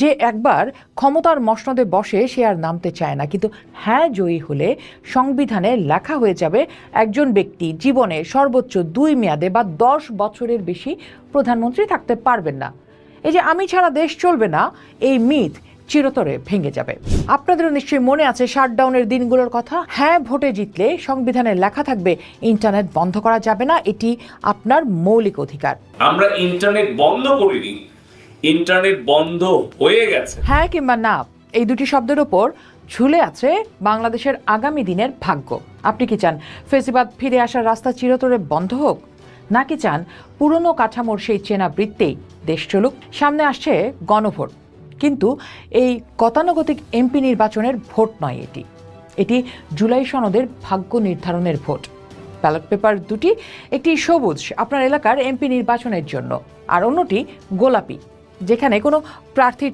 যে একবার ক্ষমতার মসনদে বসে সে আর নামতে চায় না, কিন্তু হ্যাঁ জয়ী হলে সংবিধানে লেখা হয়ে যাবে একজন ব্যক্তি জীবনে সর্বোচ্চ 2 মেয়াদে বা 10 বছরের বেশি প্রধানমন্ত্রী থাকতে পারবেন না। এই যে আমি ছাড়া দেশ চলবে না, এই মিথ চিরতরে ভেঙে যাবে। আপনাদেরও নিশ্চয়ই মনে আছে শাটডাউনের দিনগুলোর কথা। হ্যাঁ ভোটে জিতলে সংবিধানে লেখা থাকবে ইন্টারনেট বন্ধ করা যাবে না, এটি আপনার মৌলিক অধিকার। আমরা ইন্টারনেট বন্ধ করিনি, ইন্টারনেট বন্ধ হয়ে গেছে। হ্যাঁ কিংবা না, এই দুটি শব্দের উপর ঝুলে আছে বাংলাদেশের আগামী দিনের ভাগ্য। আপনি কি চান ফেসিবাদ ফিরে আসার রাস্তা চিরতরে বন্ধ হোক, নাকি চান পুরনো কাঠামোর সেই চেনা বৃত্তেই দেশ চলুক? সামনে আসছে গণভোট, কিন্তু এই গতানুগতিক এমপি নির্বাচনের ভোট নয়, এটি জুলাই সনদের ভাগ্য নির্ধারণের ভোট। ব্যালট পেপার দুটি, একটি সবুজ আপনার এলাকার এমপি নির্বাচনের জন্য, আর অন্যটি গোলাপি যেখানে কোনো প্রার্থীর